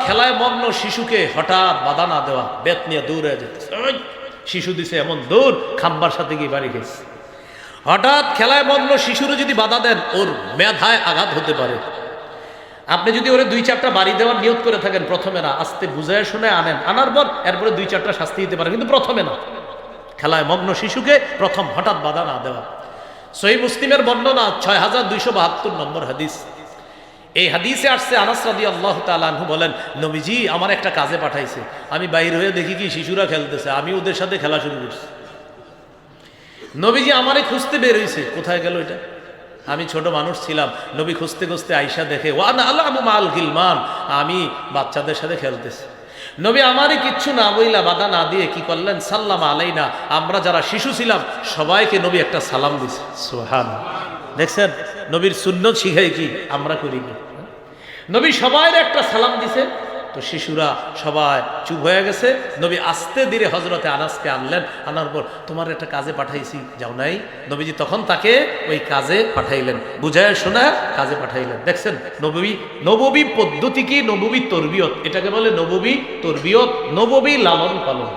খেলায় মগ্ন শিশুকে হঠাৎ বাধা না দেওয়া, বেত নিয়ে দৌড়ে যেতেছে, শিশু দিছে এমন দৌড়, খাম্বার সাথে গিয়ে বাড়ি গেছে। হঠাৎ খেলায় মগ্ন শিশুরও যদি বাধা দেন, ওর মেধায় আঘাত হতে পারে। আপনি যদি ওরে 2-4টা বাড়ি দেওয়ার নিয়ত করে থাকেন, প্রথমে না, আস্তে বুঝায় শুনে আনেন, আনার পর এরপরে 2-4টা শাস্তি দিতে পারেন, কিন্তু প্রথমে না। খেলায় মগ্ন শিশুকে প্রথম হঠাৎ বাধা না দেওয়া। সহিহ মুসলিমের বর্ণনা 6272 নম্বর হাদিস। এই হাদিসে আসছে, আনাস রাদিয়াল্লাহু তাআলা আনহু বলেন, নবীজি আমার একটা কাজে পাঠাইছে, আমি বাইর হয়ে দেখি কি শিশুরা খেলতেছে, আমি ওদের সাথে খেলা শুরু করছি। নবীজি আমারে খুঁজতে বের হইছে, কোথায় গেল এটা? আমি ছোট মানুষ ছিলাম, নবী খুঁজতে খুঁজতে আয়েশা দেখে, ওয়ানা আলামু মাল গিলমান, আমি বাচ্চাদের সাথে খেলতেছি। নবী আমারই কিচ্ছু না বইলা, বাধা না দিয়ে কি করলেন, সাল্লাম আলাইনা, আমরা যারা শিশু ছিলাম সবাইকে নবী একটা সালাম দিছে। সুবহানাল্লাহ। দেখছেন নবীর সুন্নত শিখাই কি আমরা করি কি? নবী সবাই একটা সালাম দিছে, তো শিশুরা সবাই চুপ হয়ে গেছে। নবী আস্তে ধীরে হযরতে আনাসকে আনলেন, আনার পর তোমার একটা কাজে পাঠাইছি, যাও নাই? নবীজি তখন তাকে ওই কাজে পাঠাইলেন, বুঝায় শোনা কাজে পাঠাইলেন। দেখছেন নববী পদ্ধতি কি, নববী তরবিয়ত, এটাকে বলে নববী তরবিয়ত, নববী লালন পালন।